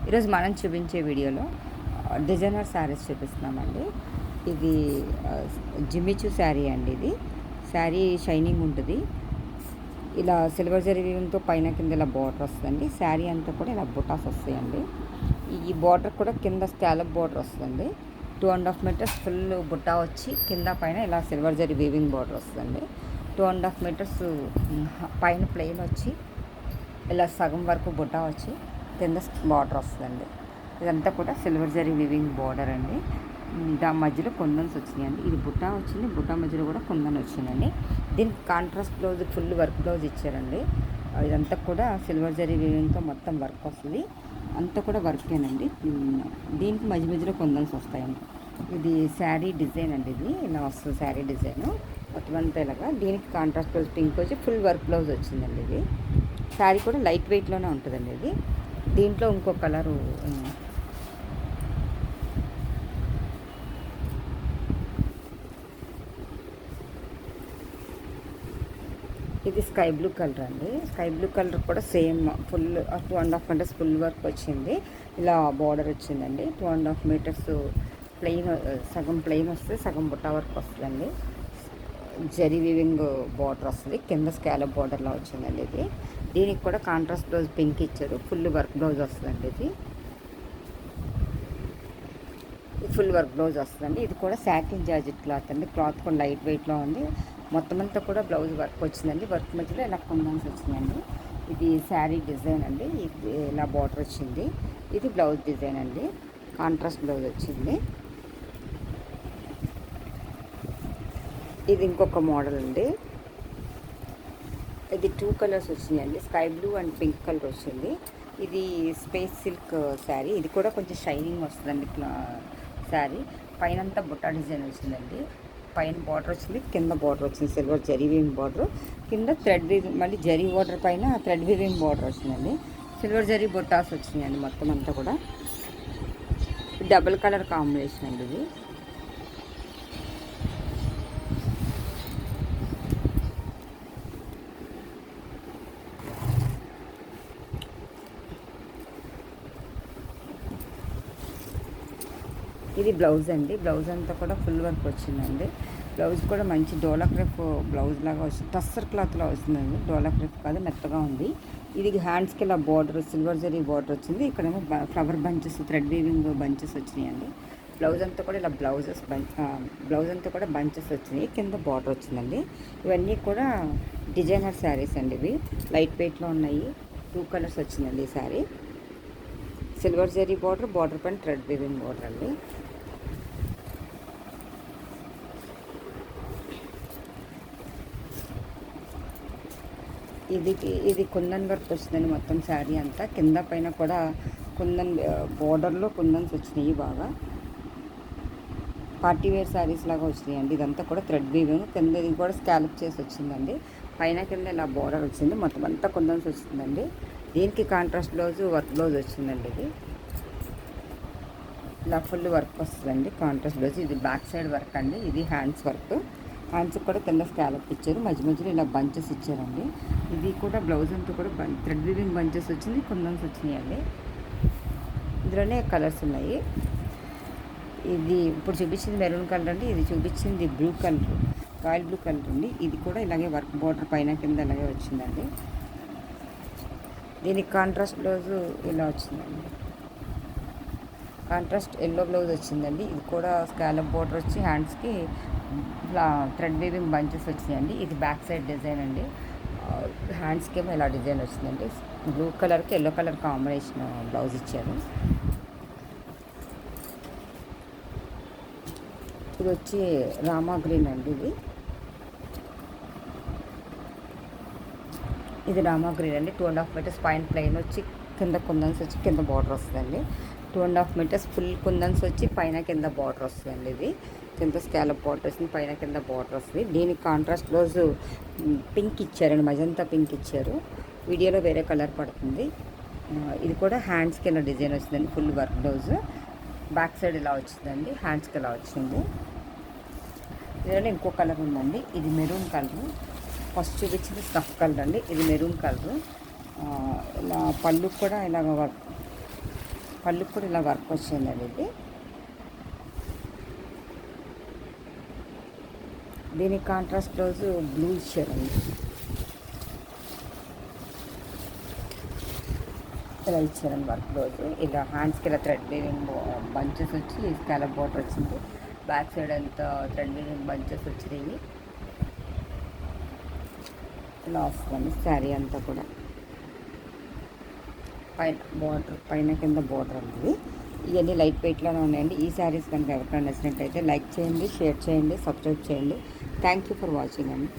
ఈరోజు మనం చూపించే వీడియోలో డిజైనర్ శారీస్ చూపిస్తున్నామండి. ఇది జిమ్మిచూ శారీ అండి. ఇది శారీ షైనింగ్ ఉంటుంది. ఇలా సిల్వర్ జరీ వీవింగ్తో పైన కింద ఇలా బార్డర్ వస్తుందండి. శారీ అంతా కూడా ఇలా బుటాస్ వస్తాయండి. ఈ బార్డర్ కూడా కింద స్కాలప్ బార్డర్ వస్తుందండి. 2.5 మీటర్స్ ఫుల్ బుట్టా వచ్చి కింద పైన ఇలా సిల్వర్ జరీ వీవింగ్ బార్డర్ వస్తుందండి. 2.5 మీటర్స్ పైన ప్లెయిన్ వచ్చి ఇలా సగం వరకు బుట్టా వచ్చి కింద బార్డర్ వస్తుందండి. ఇదంతా కూడా సిల్వర్ జరీ వీవింగ్ బార్డర్ అండి. దాని మధ్యలో కుందన్స్ వచ్చినాయండి. ఇది బుట్టా వచ్చింది, బుట్టా మధ్యలో కూడా కుందన్ వచ్చిందండి. దీనికి contrast blouse full work blouse ఇచ్చారండి. ఇదంతా కూడా సిల్వర్ జరీ వీవింగ్తో మొత్తం వర్క్ వస్తుంది. అంతా కూడా వర్కేనండి. దీనికి మధ్య మధ్యలో కుందన్స్ వస్తాయండి. ఇది శారీ డిజైన్ అండి. ఇది ఇలా వస్తుంది శారీ డిజైన్ మొత్తం అంతా ఇలాగా. దీనికి కాంట్రాస్ట్ బ్లౌజ్ పింక్ వచ్చి ఫుల్ వర్క్ బ్లౌజ్ వచ్చిందండి. ఇది శారీ కూడా లైట్ వెయిట్లోనే ఉంటుందండి. ఇది దీంట్లో ఇంకో కలరు ఇది స్కై బ్లూ కలర్ అండి. స్కై బ్లూ కలర్ కూడా same full 2.5 metres full work వచ్చింది. ఇలా బార్డర్ వచ్చిందండి. 2.5 మీటర్స్ ప్లెయిన్, సగం ప్లెయిన్ వస్తుంది, సగం బుట్టా వర్క్ వస్తుందండి. జరీ వీవింగ్ బార్డర్ వస్తుంది, కింద స్కాలప్ బార్డర్లా వచ్చిందండి. ఇది దీనికి కూడా కాంట్రాస్ట్ బ్లౌజ్ పింక్ ఇచ్చారు. ఫుల్ వర్క్ బ్లౌజ్ వస్తుందండి. ఇది ఫుల్ వర్క్ బ్లౌజ్ వస్తుందండి. ఇది కూడా సాటిన్ జార్జెట్ క్లాత్ అండి. క్లాత్ కూడా లైట్ వెయిట్లో ఉంది. మొత్తం అంతా కూడా బ్లౌజ్ వర్క్ వచ్చిందండి. వర్క్ మధ్యలో ఇలా కుందన్స్ వచ్చిందండి. ఇది శారీ డిజైన్ అండి. ఇది ఇలా బార్డర్ వచ్చింది. ఇది బ్లౌజ్ డిజైన్ అండి. కాంట్రాస్ట్ బ్లౌజ్ వచ్చింది. ఇది ఇంకొక మోడల్ అండి. ఇది 2 కలర్స్ వచ్చినాయండి. Sky blue and pink colour వచ్చింది. ఇది స్పేస్ సిల్క్ శారీ. ఇది కూడా కొంచెం షైనింగ్ వస్తుందండి. శారీ పైన అంతా బుట్టా డిజైన్ వచ్చిందండి. పైన బార్డర్ వచ్చింది, కింద బార్డర్ వచ్చింది సిల్వర్ జరీ వీవింగ్ బార్డర్, కింద థ్రెడ్ వీవింగ్, మళ్ళీ జరీ బార్డర్ పైన థ్రెడ్ వీవింగ్ బార్డర్ వచ్చిందండి. సిల్వర్ జరీ బుట్టాస్ వచ్చినాయండి. మొత్తం అంతా కూడా డబుల్ కలర్ కాంబినేషన్ అండి. ఇది బ్లౌజ్ అండి. బ్లౌజ్ అంతా కూడా ఫుల్ వర్క్ వచ్చిందండి. బ్లౌజ్ కూడా మంచి డోలా క్రేప్ బ్లౌజ్ లాగా వచ్చింది. టస్సర్ క్లాత్లో వస్తుందండి. డోలా క్రేప్ కాదు, మెత్తగా ఉంది. ఇది హ్యాండ్స్కి ఇలా బార్డర్ సిల్వర్ జరీ బార్డర్ వచ్చింది. ఇక్కడేమో flower bunches, thread weaving bunches వచ్చినాయండి. బ్లౌజ్ అంతా కూడా ఇలా బ్లౌజ్ అంతా కూడా బంచెస్ వచ్చినాయి. కింద బార్డర్ వచ్చిందండి. ఇవన్నీ కూడా డిజైనర్ శారీస్ అండి. ఇవి లైట్ వెయిట్లో ఉన్నాయి. 2 కలర్స్ వచ్చిందండి ఈ శారీ. సిల్వర్ జరీ బార్డర్ పైన థ్రెడ్ వీవింగ్ బార్డర్ అండి. ఇది కుందన్ వర్క్ వచ్చిందండి. మొత్తం శారీ అంతా కింద పైన కూడా కుందన్ బార్డర్లో కుందన్స్ వచ్చినాయి. బాగా పార్టీ వేర్ శారీస్ లాగా వచ్చినాయి అండి. ఇదంతా కూడా థ్రెడ్ వీవింగ్, కింద ఇది కూడా స్కాలప్ చేసి వచ్చిందండి. పైన కింద ఇలా బార్డర్ వచ్చింది. మొత్తం అంతా కుందన్స్ వచ్చిందండి. దీనికి కాంట్రాస్ట్ బ్లౌజ్ వర్క్ బ్లౌజ్ వచ్చిందండి. ఇది ఇలా ఫుల్ వర్క్ వస్తుందండి. Contrast blouse. ఇది బ్యాక్ సైడ్ వర్క్ అండి. ఇది హ్యాండ్స్ వర్క్. హ్యాండ్స్ కూడా కింద స్కాలప్ ఇచ్చారు. మధ్య మధ్యలో ఇలా బంచెస్ ఇచ్చారండి. ఇది కూడా బ్లౌజ్ అంతా కూడా థ్రెడ్ వీవింగ్ బంచెస్ వచ్చింది, కుందన్స్ వచ్చినాయండి. ఇందులోనే కలర్స్ ఉన్నాయి. ఇది ఇప్పుడు చూపించింది మెరూన్ కలర్ అండి. ఇది చూపించింది blue colour, royal blue colour అండి. ఇది కూడా ఇలాగే వర్క్ బార్డర్ పైన కింద ఇలాగే వచ్చిందండి. దీనికి కాంట్రాస్ట్ బ్లౌజ్ ఇలా వచ్చిందండి. కాంట్రాస్ట్ ఎల్లో బ్లౌజ్ వచ్చిందండి. ఇది కూడా స్కాలప్ బార్డర్ వచ్చి హ్యాండ్స్కి థ్రెడ్ వీవింగ్ బంచెస్ వచ్చినాయండి. ఇది బ్యాక్ సైడ్ డిజైన్ అండి. హ్యాండ్స్కి ఏమో ఇలా డిజైన్ వచ్చిందండి. బ్లూ కలర్కి ఎల్లో కలర్ కాంబినేషన్ బ్లౌజ్ ఇచ్చారు. ఇది వచ్చి రామా గ్రీన్ అండి. ఇది రామా గ్రీన్ అండి. 2.5 మీటర్స్ పైన ప్లెయిన్ వచ్చి కింద కుందన్స్ వచ్చి కింద బార్డర్ వస్తుందండి. 2.5 మీటర్స్ ఫుల్ కుందన్స్ వచ్చి పైన కింద బార్డర్ వస్తుందండి. ఇది కింద స్కాలప్ బార్డర్ వస్తుంది, పైన కింద బార్డర్ వస్తుంది. దీనికి కాంట్రాస్ట్ బ్లౌజ్ పింక్ ఇచ్చారండి. మజంతా పింక్ ఇచ్చారు. వీడియోలో వేరే కలర్ పడుతుంది. ఇది కూడా హ్యాండ్స్కి ఇలా డిజైన్ వచ్చిందండి. Full work blouse. Back side ఇలా వచ్చిందండి. హ్యాండ్స్కి ఇలా వచ్చింది. ఇదిలో ఇంకో కలర్ ఉందండి. ఇది మెరూన్ కలర్. ఫస్ట్ చూపించింది స్నఫ్ కలర్ అండి. ఇది మెరూన్ కలర్. ఇలా పళ్ళు కూడా ఇలాగ పళ్ళుకి కూడా ఇలా వర్క్ వచ్చిందండి ఇది. దీనికి కాంట్రాస్ట్ బ్లౌజ్ బ్లూ ఇచ్చారండి. ఇలా ఇచ్చారండి వర్క్ బ్లౌజ్. ఇలా హ్యాండ్స్కి ఇలా థ్రెడ్ వీవింగ్ బంచెస్ వచ్చి స్కాలప్ బార్డర్ వచ్చింది. బ్యాక్ సైడ్ అంతా థ్రెడ్ వీవింగ్ బంచెస్ వచ్చినాయి. ఇలా వస్తుంది శారీ అంతా కూడా. పైన బార్డర్, పైన కింద బార్డర్ ఉంది. ఇవన్నీ లైట్ వెయిట్లోనే ఉన్నాయండి. ఈ శారీస్ కనుక ఎవరికైనా నచ్చినట్టయితే లైక్ చేయండి, షేర్ చేయండి, సబ్స్క్రైబ్ చేయండి. థ్యాంక్ యూ ఫర్ వాచింగ్ అండి.